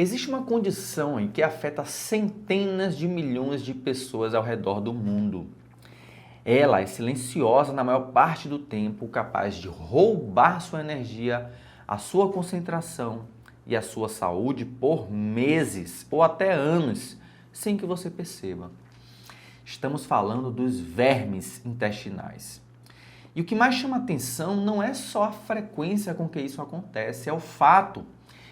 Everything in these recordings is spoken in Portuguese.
Existe uma condição em que afeta centenas de milhões de pessoas ao redor do mundo. Ela é silenciosa na maior parte do tempo, capaz de roubar sua energia, a sua concentração e a sua saúde por meses ou até anos, sem que você perceba. Estamos falando dos vermes intestinais. E o que mais chama atenção não é só a frequência com que isso acontece, é o fato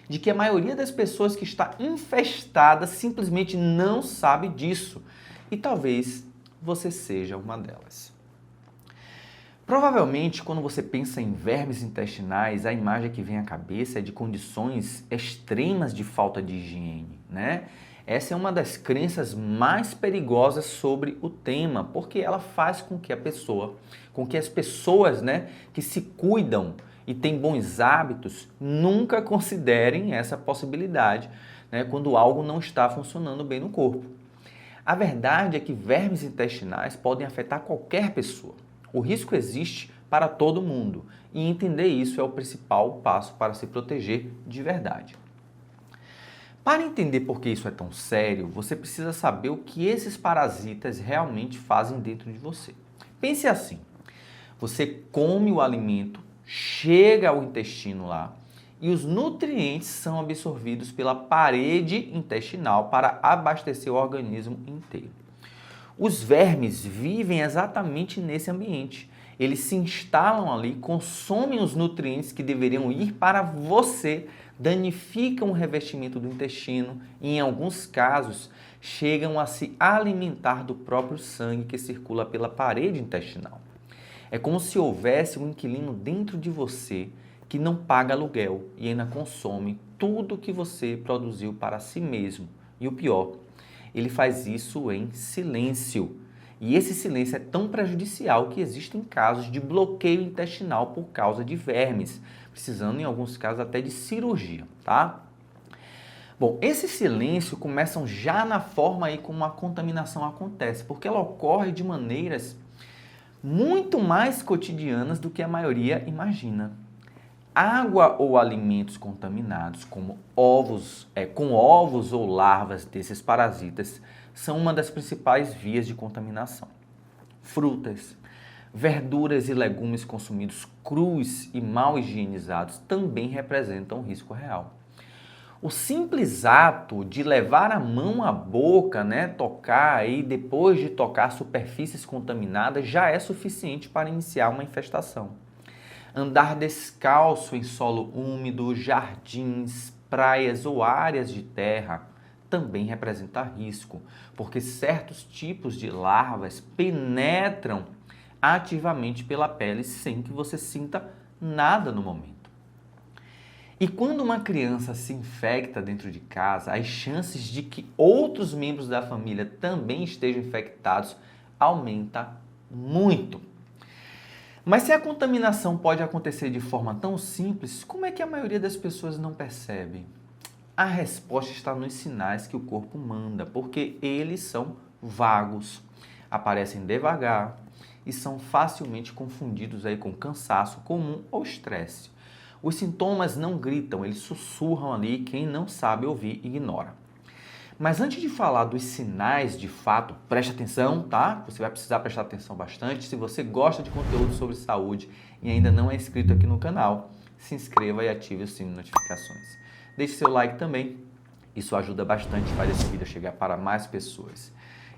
de que a maioria das pessoas que está infestada simplesmente não sabe disso. E talvez você seja uma delas. Provavelmente, quando você pensa em vermes intestinais, a imagem que vem à cabeça é de condições extremas de falta de higiene, né? Essa é uma das crenças mais perigosas sobre o tema, porque ela faz com que as pessoas, né, que se cuidam e têm bons hábitos, nunca considerem essa possibilidade, né, quando algo não está funcionando bem no corpo. A verdade é que vermes intestinais podem afetar qualquer pessoa. O risco existe para todo mundo e entender isso é o principal passo para se proteger de verdade. Para entender por que isso é tão sério, você precisa saber o que esses parasitas realmente fazem dentro de você. Pense assim, você come o alimento, chega ao intestino lá e os nutrientes são absorvidos pela parede intestinal para abastecer o organismo inteiro. Os vermes vivem exatamente nesse ambiente. Eles se instalam ali, consomem os nutrientes que deveriam ir para você, danificam o revestimento do intestino e, em alguns casos, chegam a se alimentar do próprio sangue que circula pela parede intestinal. É como se houvesse um inquilino dentro de você que não paga aluguel e ainda consome tudo que você produziu para si mesmo. E o pior, ele faz isso em silêncio. E esse silêncio é tão prejudicial que existem casos de bloqueio intestinal por causa de vermes, precisando em alguns casos até de cirurgia, tá? Bom, esse silêncio começa já na forma aí como a contaminação acontece, porque ela ocorre de maneiras muito mais cotidianas do que a maioria imagina. Água ou alimentos contaminados, como com ovos ou larvas desses parasitas, são uma das principais vias de contaminação. Frutas, verduras e legumes consumidos crus e mal higienizados também representam um risco real. O simples ato de levar a mão à boca, né, tocar e depois de tocar superfícies contaminadas já é suficiente para iniciar uma infestação. Andar descalço em solo úmido, jardins, praias ou áreas de terra também representa risco, porque certos tipos de larvas penetram ativamente pela pele sem que você sinta nada no momento. E quando uma criança se infecta dentro de casa, as chances de que outros membros da família também estejam infectados aumenta muito. Mas se a contaminação pode acontecer de forma tão simples, como é que a maioria das pessoas não percebe? A resposta está nos sinais que o corpo manda, porque eles são vagos, aparecem devagar e são facilmente confundidos aí com cansaço comum ou estresse. Os sintomas não gritam, eles sussurram ali, quem não sabe ouvir ignora. Mas antes de falar dos sinais de fato, preste atenção, tá? Você vai precisar prestar atenção bastante. Se você gosta de conteúdo sobre saúde e ainda não é inscrito aqui no canal, se inscreva e ative o sininho de notificações. Deixe seu like também, isso ajuda bastante, faz esse vídeo chegar para mais pessoas.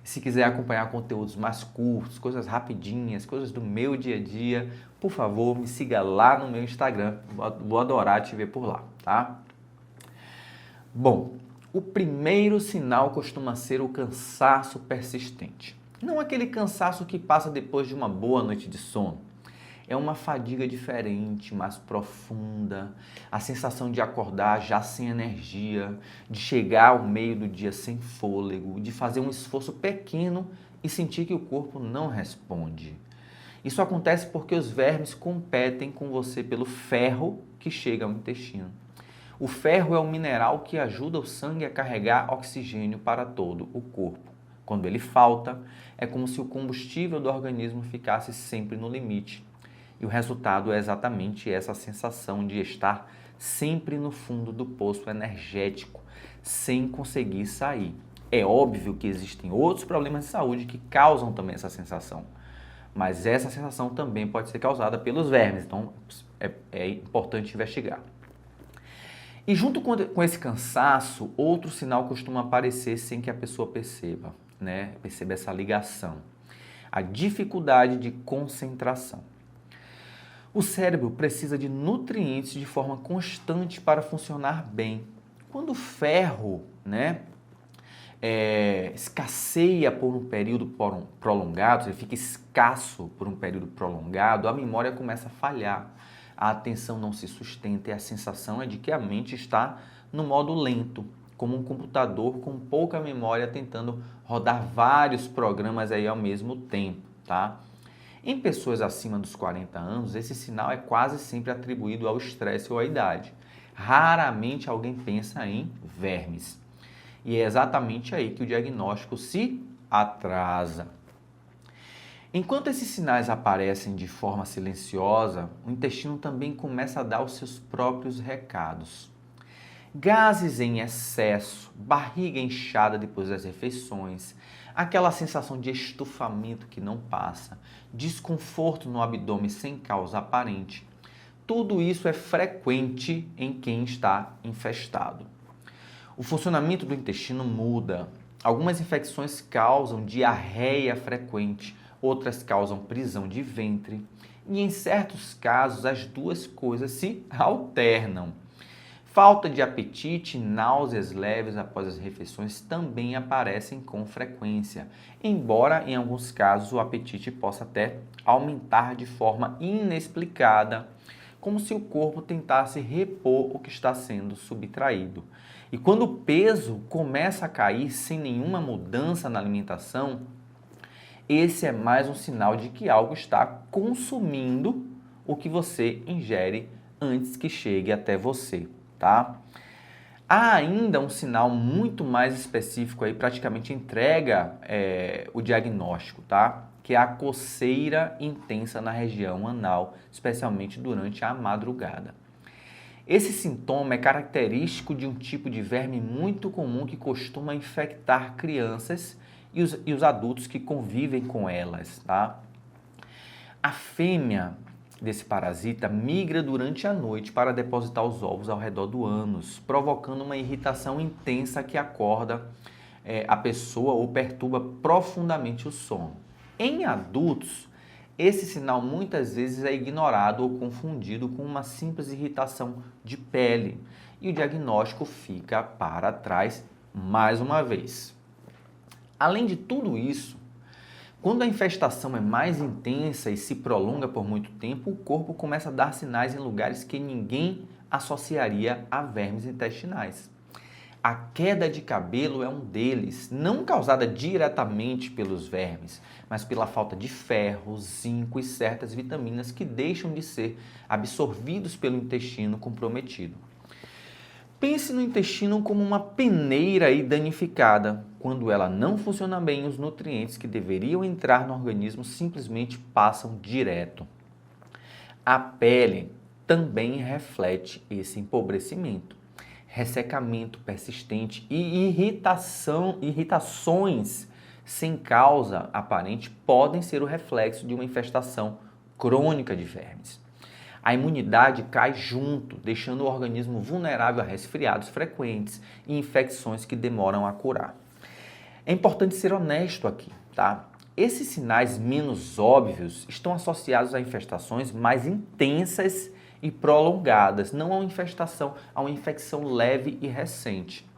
E se quiser acompanhar conteúdos mais curtos, coisas rapidinhas, coisas do meu dia a dia, por favor, me siga lá no meu Instagram, vou adorar te ver por lá, tá? Bom, o primeiro sinal costuma ser o cansaço persistente. Não aquele cansaço que passa depois de uma boa noite de sono. É uma fadiga diferente, mais profunda, a sensação de acordar já sem energia, de chegar ao meio do dia sem fôlego, de fazer um esforço pequeno e sentir que o corpo não responde. Isso acontece porque os vermes competem com você pelo ferro que chega ao intestino. O ferro é o mineral que ajuda o sangue a carregar oxigênio para todo o corpo. Quando ele falta, é como se o combustível do organismo ficasse sempre no limite. E o resultado é exatamente essa sensação de estar sempre no fundo do poço energético, sem conseguir sair. É óbvio que existem outros problemas de saúde que causam também essa sensação, mas essa sensação também pode ser causada pelos vermes, então é importante investigar. E junto com esse cansaço, outro sinal costuma aparecer sem que a pessoa perceba, né? Perceba essa ligação. A dificuldade de concentração. O cérebro precisa de nutrientes de forma constante para funcionar bem. Quando o ferro, né, escasseia por um período prolongado, ele fica escasso por um período prolongado, a memória começa a falhar, a atenção não se sustenta e a sensação é de que a mente está no modo lento, como um computador com pouca memória tentando rodar vários programas aí ao mesmo tempo, tá? Em pessoas acima dos 40 anos, esse sinal é quase sempre atribuído ao estresse ou à idade. Raramente alguém pensa em vermes. E é exatamente aí que o diagnóstico se atrasa. Enquanto esses sinais aparecem de forma silenciosa, o intestino também começa a dar os seus próprios recados. Gases em excesso, barriga inchada depois das refeições, aquela sensação de estufamento que não passa, desconforto no abdômen sem causa aparente. Tudo isso é frequente em quem está infestado. O funcionamento do intestino muda. Algumas infecções causam diarreia frequente, outras causam prisão de ventre. E em certos casos, as duas coisas se alternam. Falta de apetite e náuseas leves após as refeições também aparecem com frequência, embora em alguns casos o apetite possa até aumentar de forma inexplicada, como se o corpo tentasse repor o que está sendo subtraído. E quando o peso começa a cair sem nenhuma mudança na alimentação, esse é mais um sinal de que algo está consumindo o que você ingere antes que chegue até você, tá? Há ainda um sinal muito mais específico aí, praticamente entrega o diagnóstico, tá? Que é a coceira intensa na região anal, especialmente durante a madrugada. Esse sintoma é característico de um tipo de verme muito comum que costuma infectar crianças e os adultos que convivem com elas, tá? A fêmea desse parasita migra durante a noite para depositar os ovos ao redor do ânus, provocando uma irritação intensa que acorda a pessoa ou perturba profundamente o sono. Em adultos, esse sinal muitas vezes é ignorado ou confundido com uma simples irritação de pele e o diagnóstico fica para trás mais uma vez. Além de tudo isso, quando a infestação é mais intensa e se prolonga por muito tempo, o corpo começa a dar sinais em lugares que ninguém associaria a vermes intestinais. A queda de cabelo é um deles, não causada diretamente pelos vermes, mas pela falta de ferro, zinco e certas vitaminas que deixam de ser absorvidos pelo intestino comprometido. Pense no intestino como uma peneira aí danificada. Quando ela não funciona bem, os nutrientes que deveriam entrar no organismo simplesmente passam direto. A pele também reflete esse empobrecimento. Ressecamento persistente e irritações sem causa aparente podem ser o reflexo de uma infestação crônica de vermes. A imunidade cai junto, deixando o organismo vulnerável a resfriados frequentes e infecções que demoram a curar. É importante ser honesto aqui, tá? Esses sinais menos óbvios estão associados a infestações mais intensas e prolongadas, não a uma infecção leve e recente.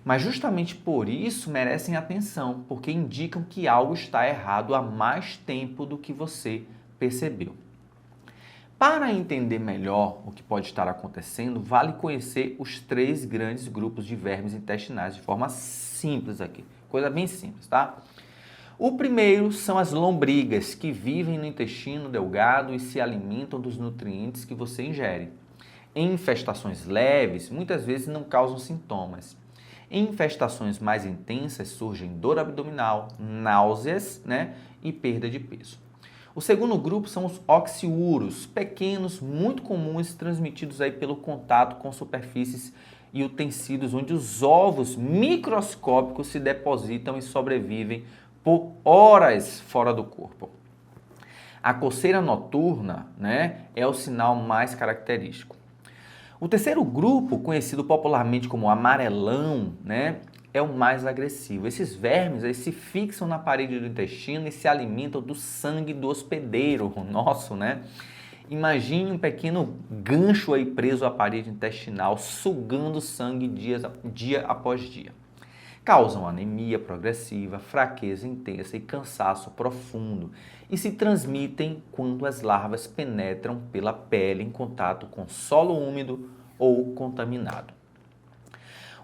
Mas justamente por isso merecem atenção, porque indicam que algo está errado há mais tempo do que você percebeu. Para entender melhor o que pode estar acontecendo, vale conhecer os 3 grandes grupos de vermes intestinais de forma simples aqui, coisa bem simples, tá? O primeiro são as lombrigas, que vivem no intestino delgado e se alimentam dos nutrientes que você ingere. Em infestações leves, muitas vezes não causam sintomas. Em infestações mais intensas, surgem dor abdominal, náuseas, e perda de peso. O segundo grupo são os oxiúros, pequenos, muito comuns, transmitidos aí pelo contato com superfícies e utensílios onde os ovos microscópicos se depositam e sobrevivem por horas fora do corpo. A coceira noturna, né, é o sinal mais característico. O terceiro grupo, conhecido popularmente como amarelão, né, é o mais agressivo. Esses vermes eles se fixam na parede do intestino e se alimentam do sangue do hospedeiro nosso, né? Imagine um pequeno gancho aí preso à parede intestinal, sugando sangue dia após dia. Causam anemia progressiva, fraqueza intensa e cansaço profundo e se transmitem quando as larvas penetram pela pele em contato com solo úmido ou contaminado.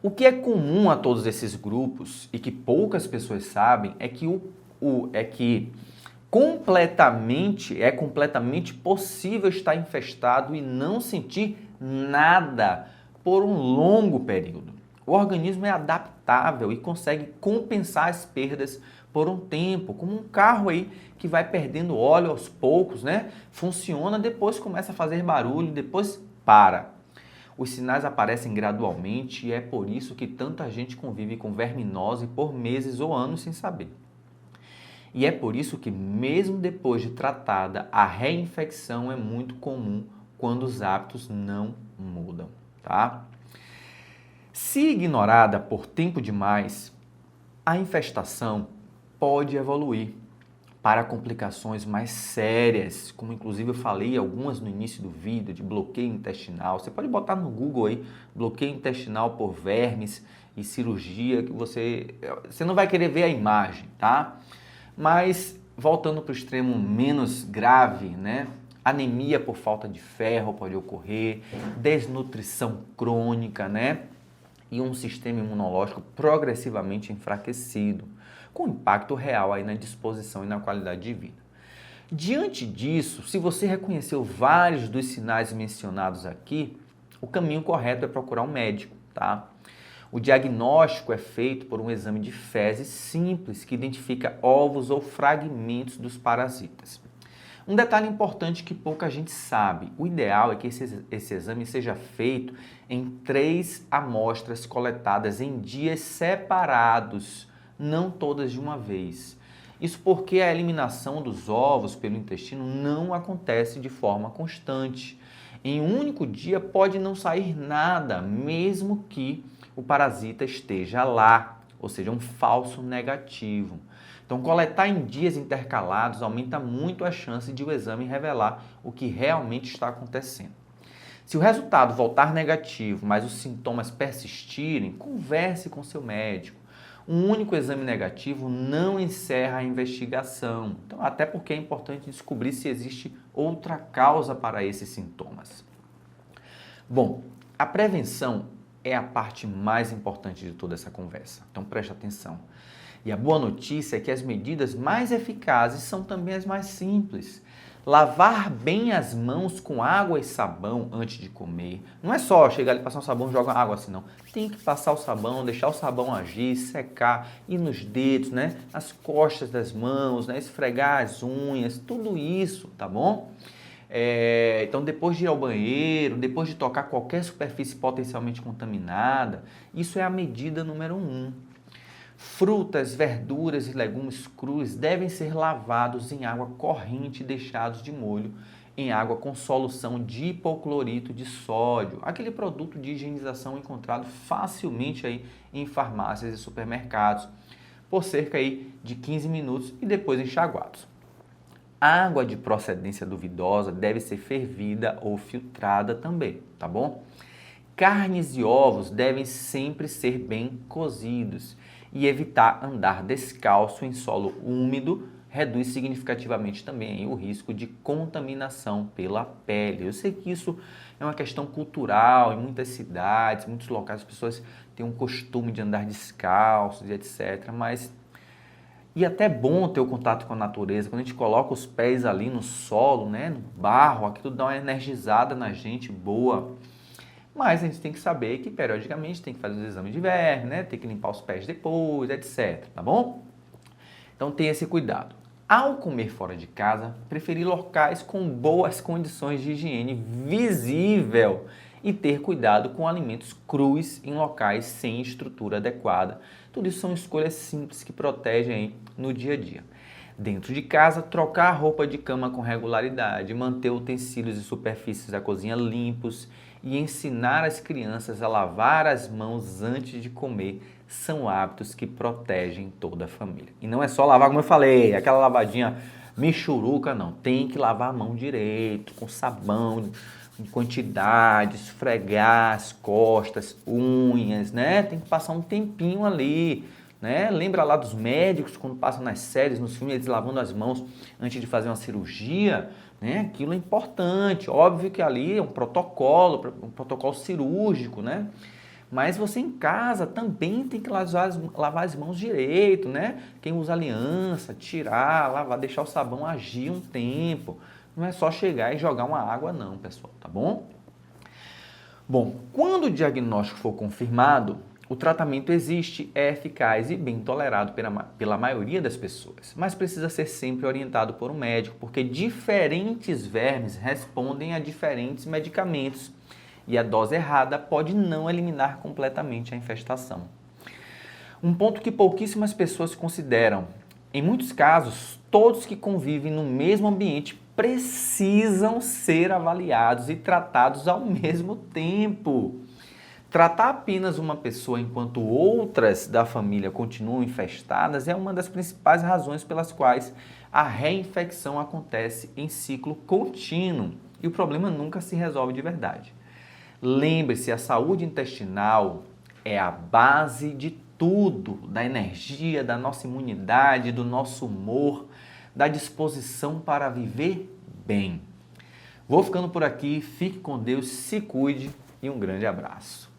O que é comum a todos esses grupos e que poucas pessoas sabem é que é completamente possível estar infestado e não sentir nada por um longo período. O organismo é adaptável e consegue compensar as perdas por um tempo, como um carro aí que vai perdendo óleo aos poucos, né? Funciona, depois começa a fazer barulho, depois para. Os sinais aparecem gradualmente e é por isso que tanta gente convive com verminose por meses ou anos sem saber. E é por isso que, mesmo depois de tratada, a reinfecção é muito comum quando os hábitos não mudam, tá? Se ignorada por tempo demais, a infestação pode evoluir para complicações mais sérias, como inclusive eu falei algumas no início do vídeo, de bloqueio intestinal. Você pode botar no Google aí, bloqueio intestinal por vermes e cirurgia, que você não vai querer ver a imagem, tá? Mas, voltando para o extremo menos grave, né? Anemia por falta de ferro pode ocorrer, desnutrição crônica, né? E um sistema imunológico progressivamente enfraquecido, com impacto real aí na disposição e na qualidade de vida. Diante disso, se você reconheceu vários dos sinais mencionados aqui, o caminho correto é procurar um médico, tá? O diagnóstico é feito por um exame de fezes simples que identifica ovos ou fragmentos dos parasitas. Um detalhe importante que pouca gente sabe, o ideal é que esse exame seja feito em 3 amostras coletadas em dias separados, não todas de uma vez. Isso porque a eliminação dos ovos pelo intestino não acontece de forma constante. Em um único dia pode não sair nada, mesmo que o parasita esteja lá, ou seja, um falso negativo. Então, coletar em dias intercalados aumenta muito a chance de o exame revelar o que realmente está acontecendo. Se o resultado voltar negativo, mas os sintomas persistirem, converse com seu médico. Um único exame negativo não encerra a investigação, então, até porque é importante descobrir se existe outra causa para esses sintomas. Bom, a prevenção é a parte mais importante de toda essa conversa, então preste atenção. E a boa notícia é que as medidas mais eficazes são também as mais simples. Lavar bem as mãos com água e sabão antes de comer. Não é só chegar ali, passar um sabão e jogar água assim, não. Tem que passar o sabão, deixar o sabão agir, secar, ir nos dedos, né? As costas das mãos, né? Esfregar as unhas, tudo isso, tá bom? Então, depois de ir ao banheiro, depois de tocar qualquer superfície potencialmente contaminada, isso é a medida número 1. Frutas, verduras e legumes crus devem ser lavados em água corrente e deixados de molho em água com solução de hipoclorito de sódio, aquele produto de higienização encontrado facilmente aí em farmácias e supermercados, por cerca aí de 15 minutos e depois enxaguados. Água de procedência duvidosa deve ser fervida ou filtrada também, tá bom? Carnes e ovos devem sempre ser bem cozidos e evitar andar descalço em solo úmido reduz significativamente também o risco de contaminação pela pele. Eu sei que isso é uma questão cultural, em muitas cidades, muitos locais as pessoas têm um costume de andar descalços e etc, mas e até bom ter o contato com a natureza, quando a gente coloca os pés ali no solo, né, no barro, aquilo dá uma energizada na gente boa. Mas a gente tem que saber que periodicamente tem que fazer os exames de verme, né? Tem que limpar os pés depois, etc. Tá bom? Então tenha esse cuidado. Ao comer fora de casa, preferir locais com boas condições de higiene visível e ter cuidado com alimentos crus em locais sem estrutura adequada. Tudo isso são escolhas simples que protegem aí no dia a dia. Dentro de casa, trocar a roupa de cama com regularidade, manter utensílios e superfícies da cozinha limpos e ensinar as crianças a lavar as mãos antes de comer são hábitos que protegem toda a família. E não é só lavar, como eu falei, aquela lavadinha michuruca, não. Tem que lavar a mão direito, com sabão, em quantidade, esfregar as costas, unhas, né? Tem que passar um tempinho ali, né? Lembra lá dos médicos, quando passam nas séries, nos filmes, eles lavando as mãos antes de fazer uma cirurgia, né? Aquilo é importante. Óbvio que ali é um protocolo cirúrgico, né? Mas você em casa também tem que lavar as mãos direito, né? Quem usa aliança, tirar, lavar, deixar o sabão agir um tempo. Não é só chegar e jogar uma água não, pessoal, tá bom? Bom, quando o diagnóstico for confirmado, o tratamento existe, é eficaz e bem tolerado pela maioria das pessoas, mas precisa ser sempre orientado por um médico, porque diferentes vermes respondem a diferentes medicamentos e a dose errada pode não eliminar completamente a infestação. Um ponto que pouquíssimas pessoas consideram: em muitos casos, todos que convivem no mesmo ambiente precisam ser avaliados e tratados ao mesmo tempo. Tratar apenas uma pessoa enquanto outras da família continuam infestadas é uma das principais razões pelas quais a reinfecção acontece em ciclo contínuo e o problema nunca se resolve de verdade. Lembre-se, a saúde intestinal é a base de tudo, da energia, da nossa imunidade, do nosso humor, da disposição para viver bem. Vou ficando por aqui, fique com Deus, se cuide e um grande abraço.